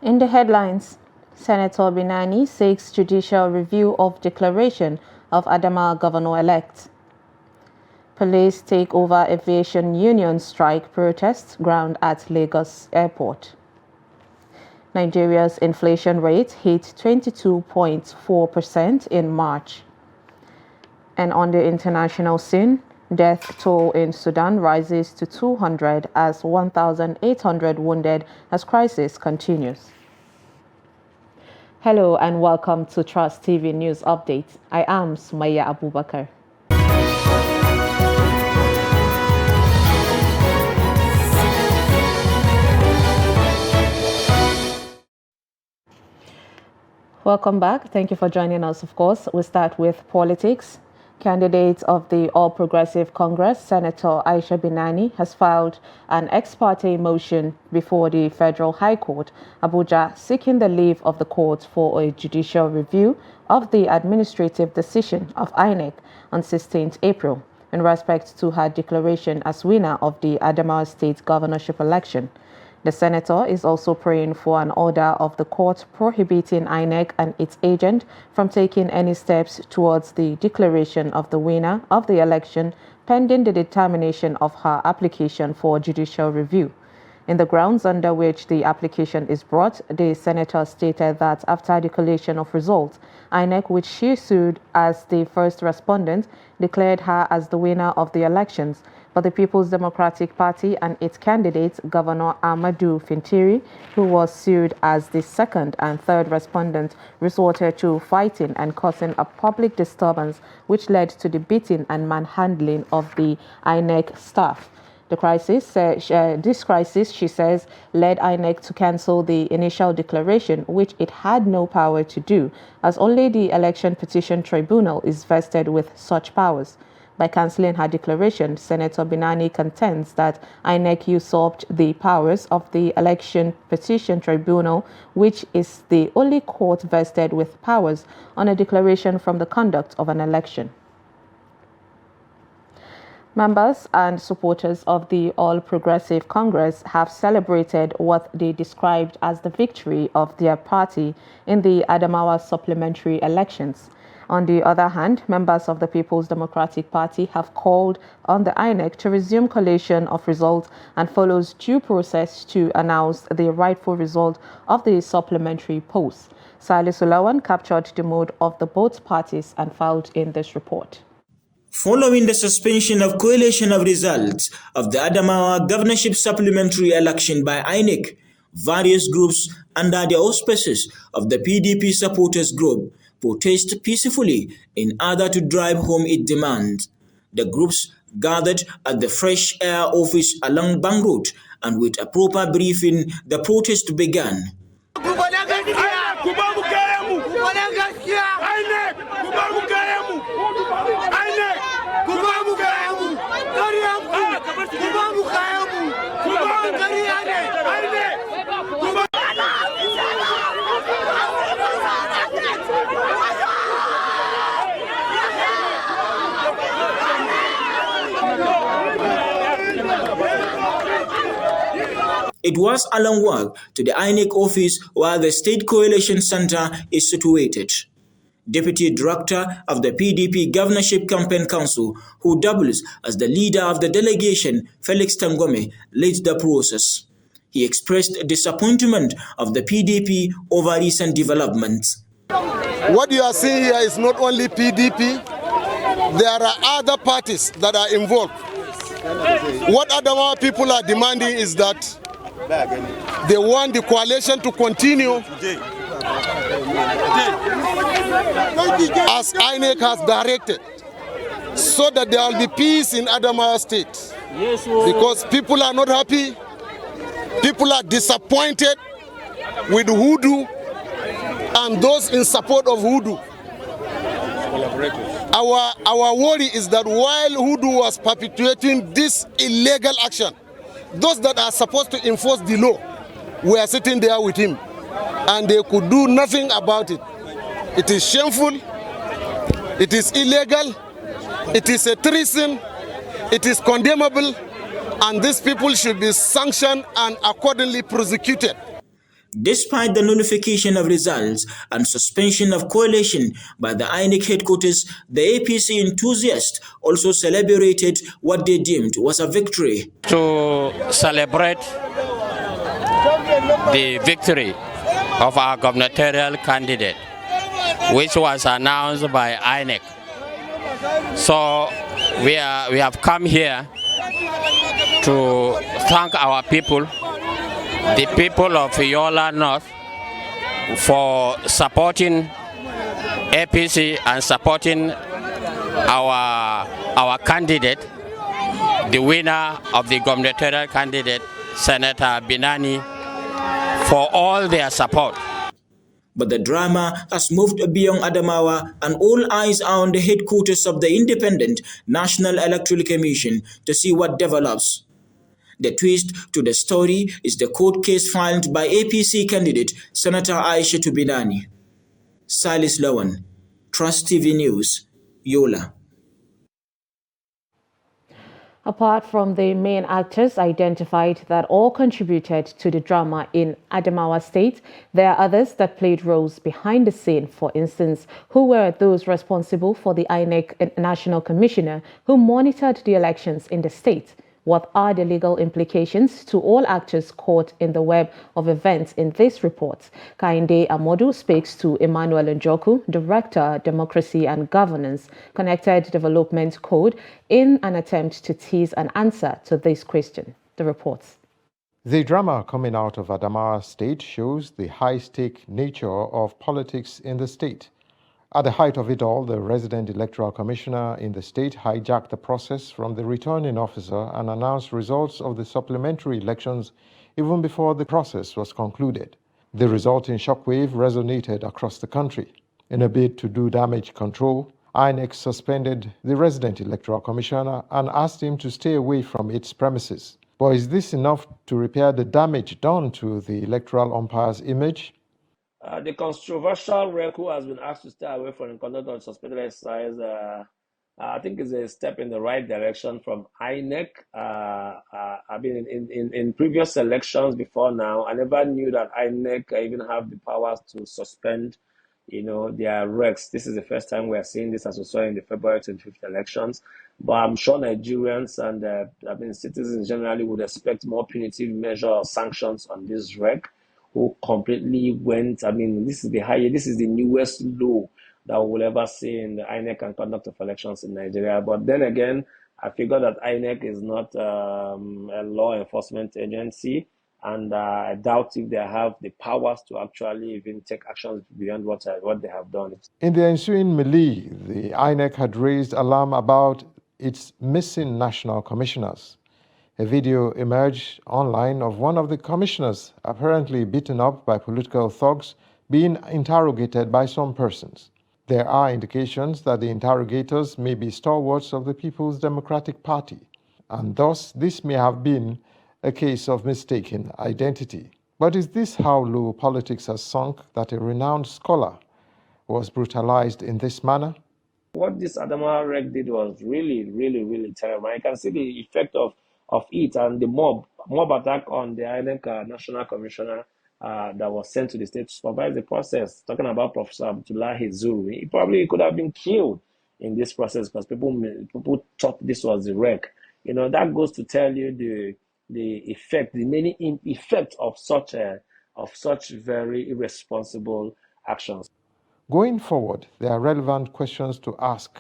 In the headlines, Senator Binani seeks judicial review of declaration of Adamawa governor-elect. Police take over aviation union strike protests ground at Lagos Airport. Nigeria's inflation rate hit 22.4% in March. And on the international scene, death toll in Sudan rises to 200 as 1,800 wounded as crisis continues. Hello and welcome to Trust TV News Update. I am Sumaya Abubakar. Welcome back. Thank you for joining us, of course. We start with politics. Candidate of the All Progressive Congress, Senator Aisha Binani, has filed an ex parte motion before the Federal High Court, Abuja, seeking the leave of the court for a judicial review of the administrative decision of INEC on 16th April in respect to her declaration as winner of the Adamawa State governorship election. The senator is also praying for an order of the court prohibiting INEC and its agent from taking any steps towards the declaration of the winner of the election pending the determination of her application for judicial review. In the grounds under which the application is brought, the senator stated that after the collation of results, INEC, which she sued as the first respondent, declared her as the winner of the elections, but the People's Democratic Party and its candidate, Governor Amadou Fintiri, who was sued as the second and third respondent, resorted to fighting and causing a public disturbance, which led to the beating and manhandling of the INEC staff. This crisis, she says, led INEC to cancel the initial declaration, which it had no power to do, as only the Election Petition Tribunal is vested with such powers. By cancelling her declaration, Senator Binani contends that INEC usurped the powers of the Election Petition Tribunal, which is the only court vested with powers on a declaration from the conduct of an election. Members and supporters of the All Progressive Congress have celebrated what they described as the victory of their party in the Adamawa supplementary elections. On the other hand, members of the People's Democratic Party have called on the INEC to resume collation of results and follows due process to announce the rightful result of the supplementary polls. Salisu Lawan captured the mood of the both parties and filed in this report. Following the suspension of collation of results of the Adamawa governorship supplementary election by INEC, various groups under the auspices of the PDP supporters group protest peacefully in order to drive home its demands. The groups gathered at the Fresh Air office along Bang Road, and with a proper briefing, the protest began. It was a long walk to the INEC office where the State Coalition Center is situated. Deputy Director of the PDP Governorship Campaign Council, who doubles as the leader of the delegation, Felix Tangome, led the process. He expressed disappointment of the PDP over recent developments. What you are seeing here is not only PDP, there are other parties that are involved. What Adamawa people are demanding is that they want the coalition to continue as INEC has directed, so that there will be peace in Adamawa State. Because people are not happy, people are disappointed with Hoodoo and those in support of Hoodoo. Our worry is that while Hoodoo was perpetuating this illegal action, those that are supposed to enforce the law were sitting there with him, and they could do nothing about it. It is shameful, it is illegal, it is a treason, it is condemnable, and these people should be sanctioned and accordingly prosecuted. Despite the nullification of results and suspension of coalition by the INEC headquarters, the APC enthusiasts also celebrated what they deemed was a victory. To celebrate the victory of our gubernatorial candidate, which was announced by INEC. So we have come here to thank our people, the people of Yola North, for supporting APC and supporting our candidate, the winner of the gubernatorial candidate, Senator Binani, for all their support. But the drama has moved beyond Adamawa, and all eyes are on the headquarters of the Independent National Electoral Commission to see what develops. The twist to the story is the court case filed by APC candidate Senator Aisha Binani. Silas Lawan, Trust TV News, Yola. Apart from the main actors identified that all contributed to the drama in Adamawa State, there are others that played roles behind the scene. For instance, who were those responsible for the INEC National Commissioner who monitored the elections in the state? What are the legal implications to all actors caught in the web of events in this report? Kainde Amodu speaks to Emmanuel Njoku, Director, Democracy and Governance, Connected Development Code, in an attempt to tease an answer to this question. The reports. The drama coming out of Adamawa State shows the high-stake nature of politics in the state. At the height of it all, the resident electoral commissioner in the state hijacked the process from the returning officer and announced results of the supplementary elections even before the process was concluded. The resulting shockwave resonated across the country. In a bid to do damage control, INEC suspended the resident electoral commissioner and asked him to stay away from its premises. But is this enough to repair the damage done to the electoral umpire's image? The controversial rec who has been asked to stay away from the conduct of suspended exercise, I think is a step in the right direction from INEC. I mean, in previous elections before now, I never knew that INEC even have the powers to suspend, their recs. This is the first time we are seeing this, as we saw in the February 25th elections. But I'm sure Nigerians and citizens generally would expect more punitive measure or sanctions on this rec, who completely went. This is the newest law that we'll ever see in the INEC and conduct of elections in Nigeria. But then again, I figure that INEC is not a law enforcement agency, and I doubt if they have the powers to actually even take actions beyond what they have done. In the ensuing melee, the INEC had raised alarm about its missing national commissioners. A video emerged online of one of the commissioners apparently beaten up by political thugs being interrogated by some persons. There are indications that the interrogators may be stalwarts of the People's Democratic Party, and thus this may have been a case of mistaken identity. But is this how low politics has sunk, that a renowned scholar was brutalized in this manner? What this Adamawa rec did was really, really, really terrible. I can see the effect of it, and the mob attack on the INEC National Commissioner that was sent to the state to supervise the process. Talking about Professor Abdullahi Zuru, he probably could have been killed in this process because people thought this was the rec. That goes to tell you the many effect of such very irresponsible actions. Going forward, there are relevant questions to ask,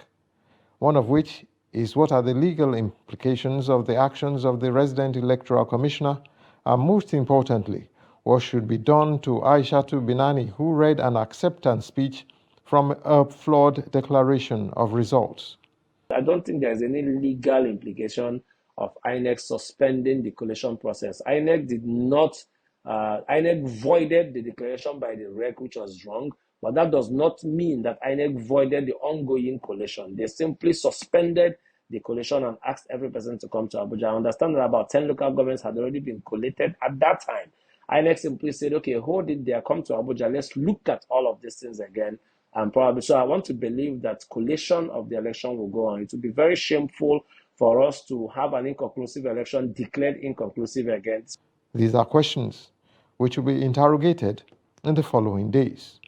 one of which is what are the legal implications of the actions of the resident electoral commissioner, and most importantly, what should be done to Aishatu Binani, who read an acceptance speech from a flawed declaration of results. I don't think there's any legal implication of INEC suspending the collation process. INEC voided the declaration by the rec, which was wrong, but that does not mean that INEC voided the ongoing collation. They simply suspended the collation and asked every person to come to Abuja. I understand that about 10 local governments had already been collated at that time. INEC simply said, okay, hold it there, come to Abuja, let's look at all of these things again. And probably, so I want to believe that collation of the election will go on. It will be very shameful for us to have an inconclusive election declared inconclusive again. These are questions which will be interrogated in the following days.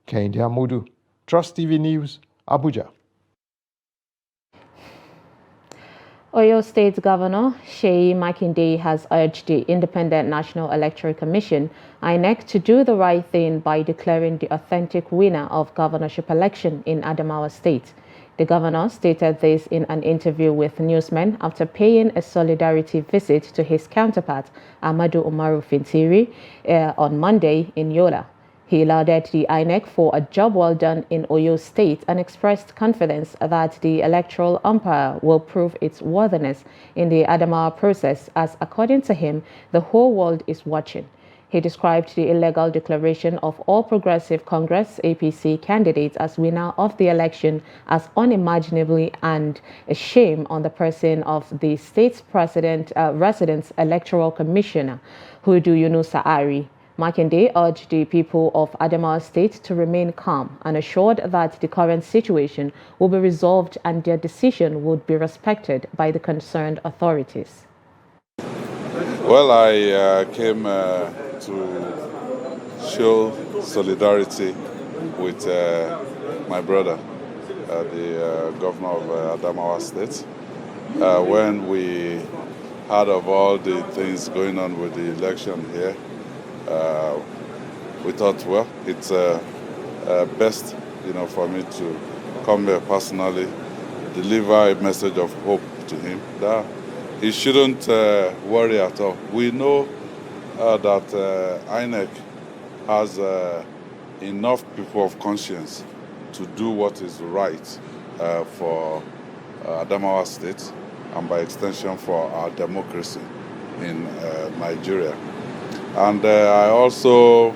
Kehinde Amodu, Trust TV News, Abuja. Oyo State Governor Seyi Makinde has urged the Independent National Electoral Commission, INEC, to do the right thing by declaring the authentic winner of governorship election in Adamawa State. The governor stated this in an interview with newsmen after paying a solidarity visit to his counterpart, Ahmadu Umaru Fintiri, on Monday in Yola. He lauded the INEC for a job well done in Oyo State and expressed confidence that the electoral umpire will prove its worthiness in the Adamawa process, as according to him, the whole world is watching. He described the illegal declaration of All Progressive Congress APC candidates as winner of the election as unimaginably and a shame on the person of the state's residence electoral commissioner, Hudu Yunusa Ari. Makinde urged the people of Adamawa State to remain calm and assured that the current situation will be resolved and their decision would be respected by the concerned authorities. Well, I came to show solidarity with my brother, the governor of Adamawa State. When we heard of all the things going on with the election here, we thought, well, it's best, for me to come here personally, deliver a message of hope to him that he shouldn't worry at all. We know that INEC has enough people of conscience to do what is right for Adamawa State and by extension for our democracy in Nigeria. And I also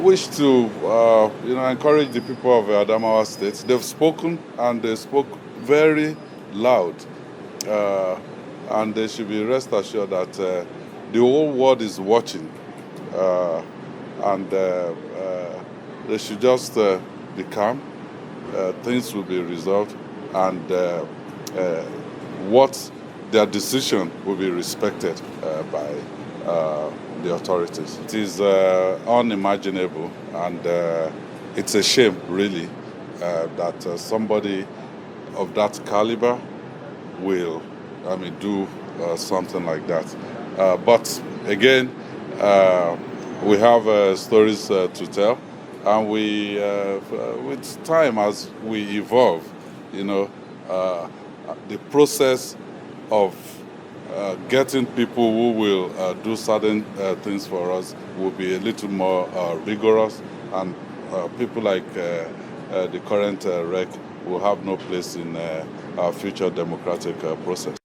wish to encourage the people of Adamawa State. They've spoken and they spoke very loud. And they should be rest assured that the whole world is watching. And they should just be calm. Things will be resolved. And what their decision will be respected by the authorities. It is unimaginable, and it's a shame, really, that somebody of that caliber will, do something like that. But again, we have stories to tell, and we, with time as we evolve, the process of getting people who will do certain things for us will be a little more rigorous, and people like the current REC will have no place in our future democratic process.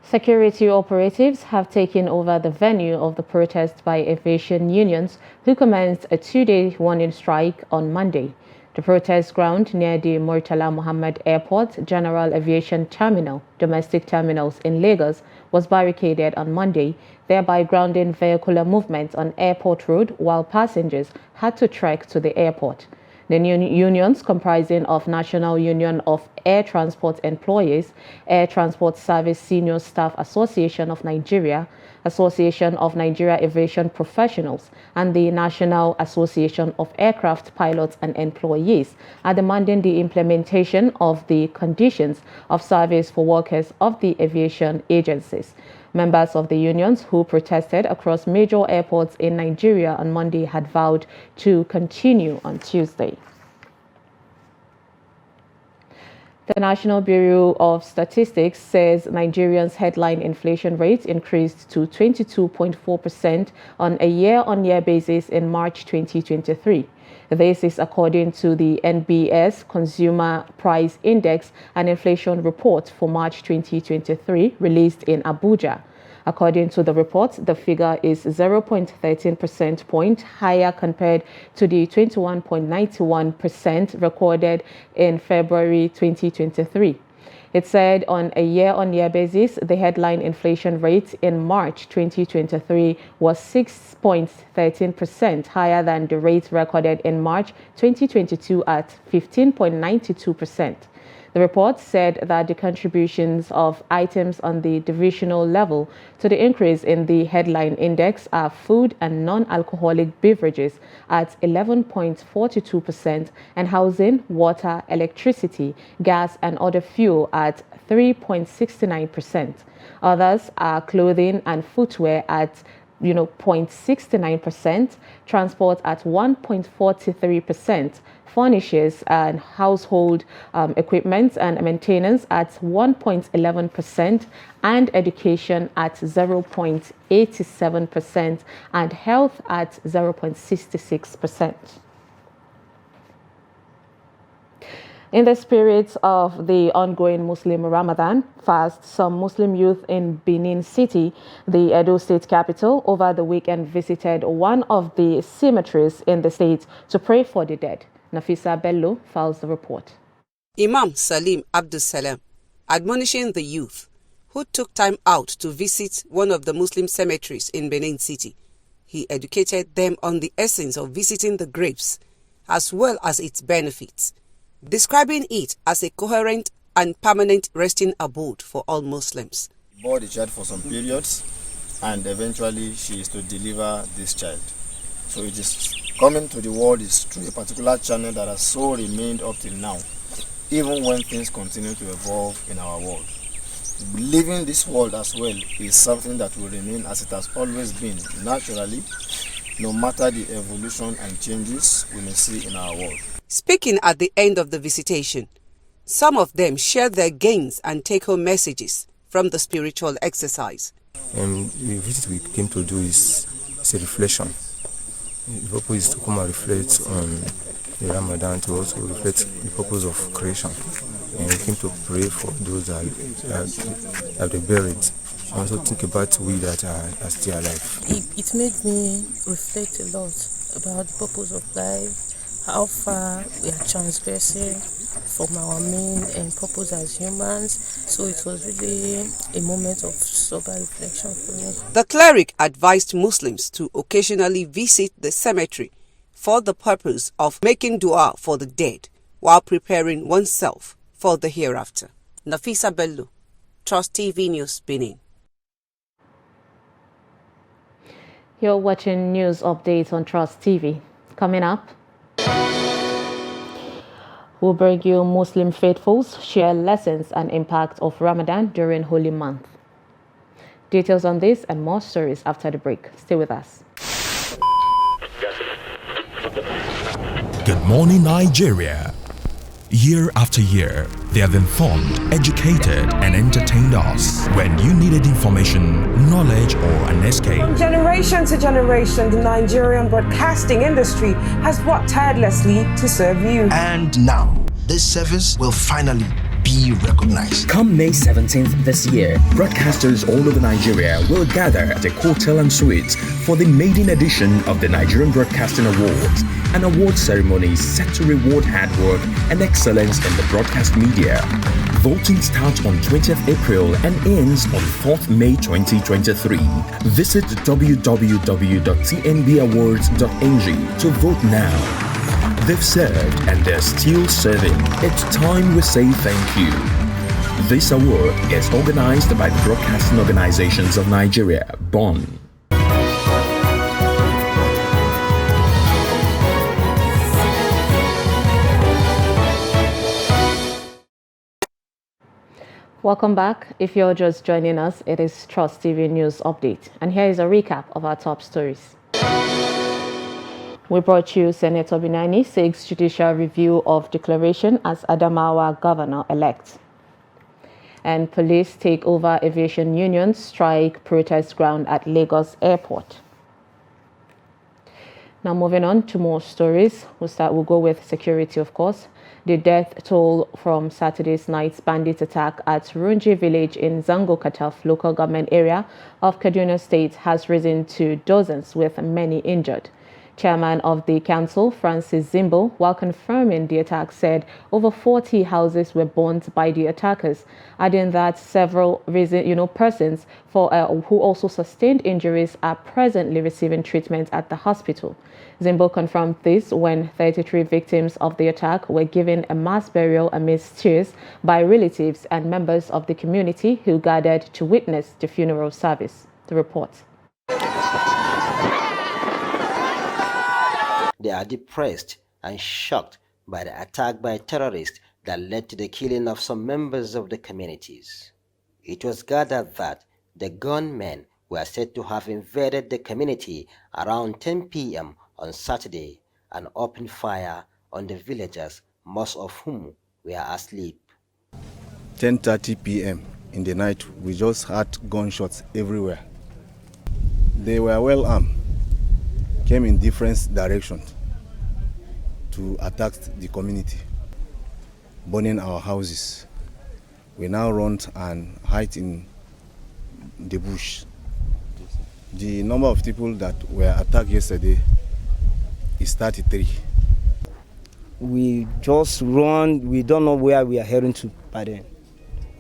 Security operatives have taken over the venue of the protest by aviation unions who commenced a two-day warning strike on Monday. The protest ground near the Murtala Muhammad Airport General Aviation Terminal, domestic terminals in Lagos, was barricaded on Monday, thereby grounding vehicular movement on Airport Road while passengers had to trek to the airport. The unions, comprising of National Union of Air Transport Employees, Air Transport Service Senior Staff Association of Nigeria, Association of Nigeria Aviation Professionals, and the National Association of Aircraft Pilots and Employees, are demanding the implementation of the conditions of service for workers of the aviation agencies. Members of the unions who protested across major airports in Nigeria on Monday had vowed to continue on Tuesday. The National Bureau of Statistics says Nigerians' headline inflation rate increased to 22.4% on a year-on-year basis in March 2023. This is according to the NBS Consumer Price Index and Inflation Report for March 2023 released in Abuja. According to the report, the figure is 0.13 percentage point higher compared to the 21.91% recorded in February 2023. It said on a year-on-year basis, the headline inflation rate in March 2023 was 6.13% higher than the rate recorded in March 2022 at 15.92%. The report said that the contributions of items on the divisional level to the increase in the headline index are food and non-alcoholic beverages at 11.42% and housing, water, electricity, gas and other fuel at 3.69%. Others are clothing and footwear at 0.69%, transport at 1.43%, furnishes and household equipment and maintenance at 1.11%, and education at 0.87%, and health at 0.66%. In the spirit of the ongoing Muslim Ramadan fast, some Muslim youth in Benin City, the Edo State capital, over the weekend visited one of the cemeteries in the state to pray for the dead. Nafisa Bello files the report. Imam Salim Abdul Salam, admonishing the youth who took time out to visit one of the Muslim cemeteries in Benin City. He educated them on the essence of visiting the graves as well as its benefits, describing it as a coherent and permanent resting abode for all Muslims. Bore the child for some periods, and eventually she is to deliver this child. So it is coming to the world is through a particular channel that has so remained up till now, even when things continue to evolve in our world. Leaving this world as well is something that will remain as it has always been, naturally, no matter the evolution and changes we may see in our world. Speaking at the end of the visitation, some of them shared their gains and take-home messages from the spiritual exercise. The visit we came to do is a reflection. The purpose is to come and reflect on the Ramadan, to also reflect the purpose of creation. And we came to pray for those that have been buried, and also think about we that are still alive. It made me reflect a lot about the purpose of life, how far we are transgressing from our main purpose as humans. So it was really a moment of sober reflection for me. The cleric advised Muslims to occasionally visit the cemetery for the purpose of making dua for the dead while preparing oneself for the hereafter. Nafisa Bello, Trust TV News, Benin. You're watching news updates on Trust TV. Coming up, we'll bring you Muslim faithfuls share lessons and impact of Ramadan during Holy Month. Details on this and more stories after the break. Stay with us. Good morning, Nigeria. Year after year, they have informed, educated, and entertained us. When you needed information, knowledge, or an escape. From generation to generation, the Nigerian broadcasting industry has worked tirelessly to serve you. And now, this service will finally be recognized. Come May 17th this year, broadcasters all over Nigeria will gather at a hotel and suites for the maiden edition of the Nigerian Broadcasting Awards, an award ceremony set to reward hard work and excellence in the broadcast media. Voting starts on 20th April and ends on 4th May 2023. Visit www.tnbawards.ng to vote now. They've served and they're still serving. It's time we say thank you. This award is organized by the Broadcasting Organizations of Nigeria, Bonn. Welcome back. If you're just joining us, it is Trust TV News Update. And here is a recap of our top stories. We brought you Senator Binani seeks judicial review of declaration as Adamawa governor-elect. And police take over aviation union strike protest ground at Lagos Airport. Now moving on to more stories. We'll go with security, of course. The death toll from Saturday's night's bandit attack at Runji village in Zango Kataf local government area of Kaduna State has risen to dozens, with many injured. Chairman of the council, Francis Zimbo, while confirming the attack, said over 40 houses were burnt by the attackers, adding that several persons who also sustained injuries are presently receiving treatment at the hospital. Zimbo confirmed this when 33 victims of the attack were given a mass burial amidst tears by relatives and members of the community who gathered to witness the funeral service. The report. They are depressed and shocked by the attack by terrorists that led to the killing of some members of the communities. It was gathered that the gunmen were said to have invaded the community around 10 p.m. on Saturday and opened fire on the villagers, most of whom were asleep. 10:30 p.m. in the night, we just heard gunshots everywhere. They were well armed, came in different directions to attack the community, burning our houses. We now run and hide in the bush. The number of people that were attacked yesterday is 33. We just run, we don't know where we are heading to by then.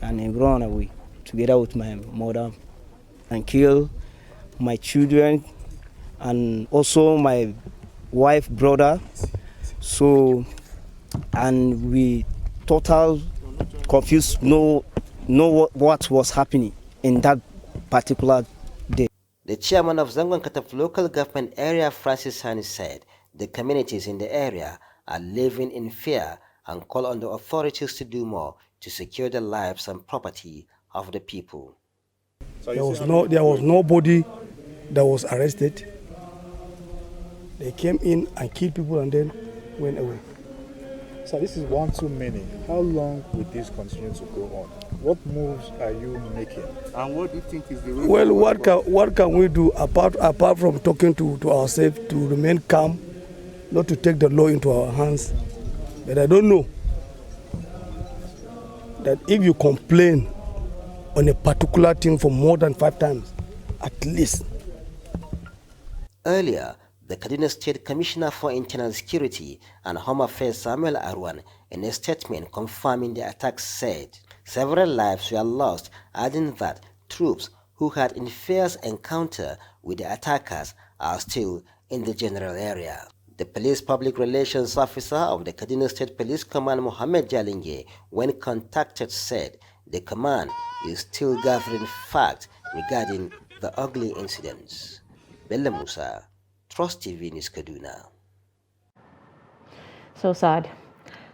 And I run away together with my mother and kill my children and also my wife, brother. So, and we total confused, know what was happening in that particular day. The chairman of Zangon Kataf local government area, Francis Hani, said the communities in the area are living in fear and call on the authorities to do more to secure the lives and property of the people. So there was nobody that was arrested. They came in and killed people and then went away. So this is one too many. How long will this continue to go on? What moves are you making? And what do you think is the way? Well, what can we do apart from talking to ourselves to remain calm, not to take the law into our hands? But I don't know that if you complain on a particular thing for more than 5 times, at least. Earlier, the Kaduna State Commissioner for Internal Security and Home Affairs, Samuel Arwan, in a statement confirming the attacks, said several lives were lost, adding that troops who had in fierce encounter with the attackers are still in the general area. The police public relations officer of the Kaduna State Police Command, Mohammed Jalinge, when contacted, said the command is still gathering facts regarding the ugly incidents. Bello Musa, Trust TV News, Kaduna. So sad.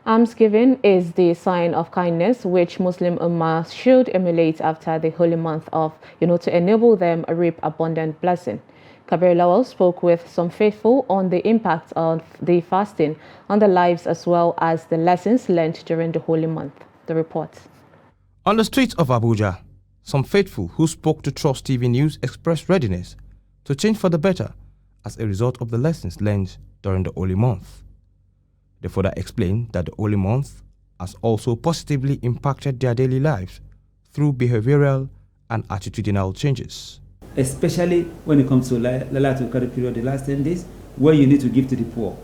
Almsgiving is the sign of kindness which Muslim Ummah should emulate after the holy month of, to enable them reap abundant blessing. Kabir Lawal spoke with some faithful on the impact of the fasting on their lives as well as the lessons learned during the holy month. The report. On the streets of Abuja, some faithful who spoke to Trust TV News expressed readiness to change for the better as a result of the lessons learned during the holy month. They further explained that the holy month has also positively impacted their daily lives through behavioral and attitudinal changes. Especially when it comes to Laylatul Qadr period, the last 10 days, where you need to give to the poor.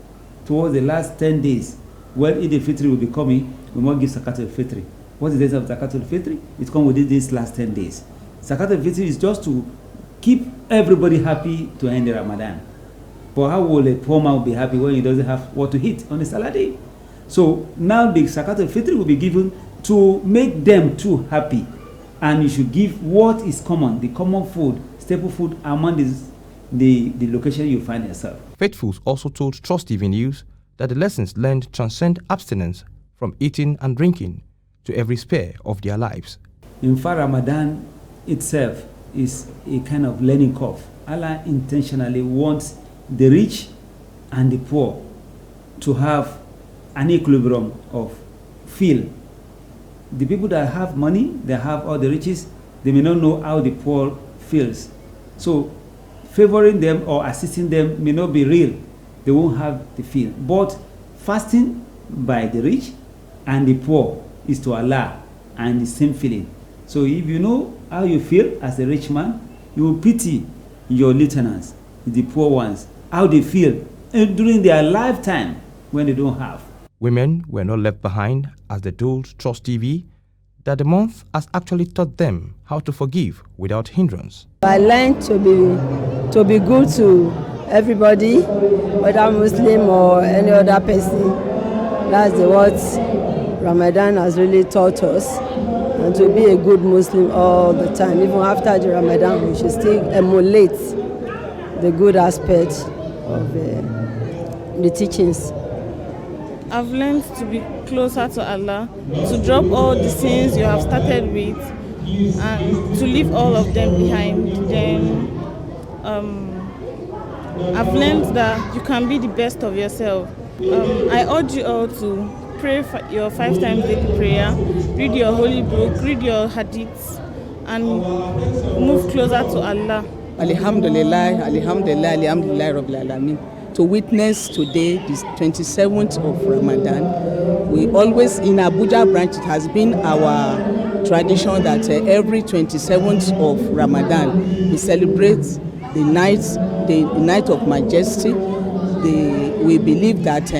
Towards the last 10 days, when Eid al-Fitr will be coming, we must give Zakat al-Fitr. What is the days of Zakat al-Fitr? It comes within these last 10 days. Zakat al-Fitr is just to keep everybody happy to end the Ramadan. But how will a poor man be happy when he doesn't have what to eat on a Saturday? So now the Zakat al-Fitr will be given to make them too happy. And you should give what is common, the common food, staple food among the location you find yourself. Faithfuls also told Trust TV News that the lessons learned transcend abstinence from eating and drinking to every sphere of their lives. In fact, Ramadan itself is a kind of learning curve. Allah intentionally wants the rich and the poor to have an equilibrium of feel. The people that have money, they have all the riches, they may not know how the poor feels. So favoring them or assisting them may not be real. They won't have the feel. But fasting by the rich and the poor is to Allah and the same feeling. So if you know how you feel as a rich man, you will pity your lieutenants, the poor ones, how they feel during their lifetime when they don't have. Women were not left behind as they told Trust TV that the month has actually taught them how to forgive without hindrance. I learned to be good to everybody, whether Muslim or any other person. That's what Ramadan has really taught us, and to be a good Muslim all the time. Even after the Ramadan, we should still emulate the good aspects of the teachings. I've learned to be closer to Allah, to drop all the sins you have started with, and to leave all of them behind. Then I've learned that you can be the best of yourself. I urge you all to pray for your 5 times daily prayer, read your holy book, read your hadiths, and move closer to Allah. Alhamdulillah, Alhamdulillah, Alhamdulillah, Rabbil Alameen. To witness today, this 27th of Ramadan, we always, in Abuja branch, it has been our tradition that every 27th of Ramadan, we celebrate the night of majesty. We believe that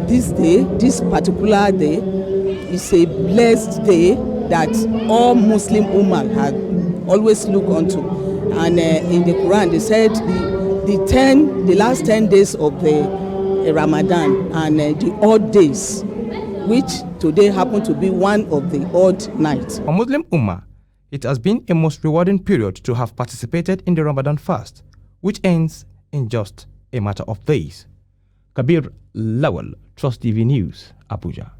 this particular day, is a blessed day that all Muslim Ummah have always looked unto. And in the Quran, they said the last 10 days of the Ramadan and the odd days, which today happen to be one of the odd nights. For Muslim Ummah, it has been a most rewarding period to have participated in the Ramadan fast, which ends in just a matter of days. Kabir Lawal, Trust TV News, Abuja.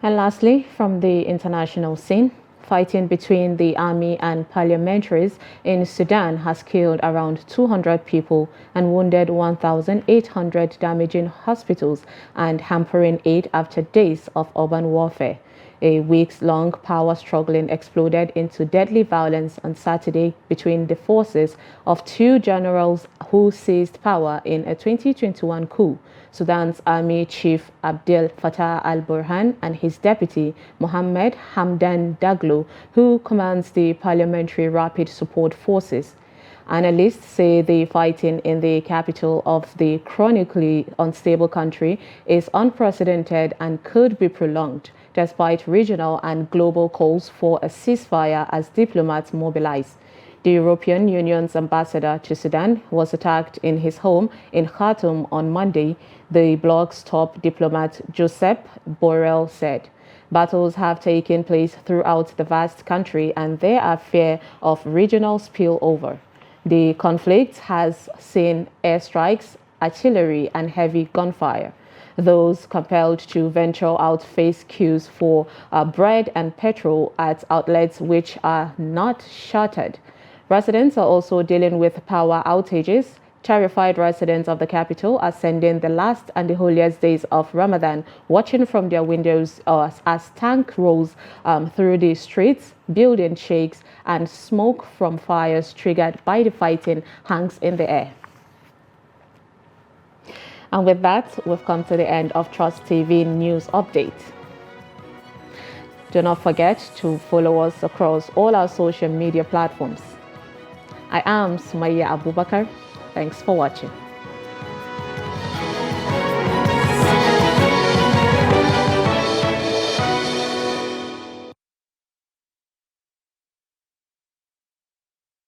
And lastly, from the international scene, fighting between the army and paramilitaries in Sudan has killed around 200 people and wounded 1,800, damaging hospitals and hampering aid after days of urban warfare. A weeks-long power struggle exploded into deadly violence on Saturday between the forces of 2 generals who seized power in a 2021 coup. Sudan's Army Chief Abdel Fattah al-Burhan and his deputy Mohammed Hamdan Daglo, who commands the Parliamentary Rapid Support Forces. Analysts say the fighting in the capital of the chronically unstable country is unprecedented and could be prolonged, despite regional and global calls for a ceasefire as diplomats mobilize. The European Union's ambassador to Sudan was attacked in his home in Khartoum on Monday, the bloc's top diplomat Josep Borrell said. Battles have taken place throughout the vast country and there are fear of regional spillover. The conflict has seen airstrikes, artillery, and heavy gunfire. Those compelled to venture out face queues for bread and petrol at outlets which are not shuttered. Residents are also dealing with power outages. Terrified residents of the capital are sending the last and the holiest days of Ramadan, watching from their windows as tank rolls through the streets, building shakes, and smoke from fires triggered by the fighting hangs in the air. And with that, we've come to the end of Trust TV News Update. Do not forget to follow us across all our social media platforms. I am Sumaya Abubakar. Thanks for watching.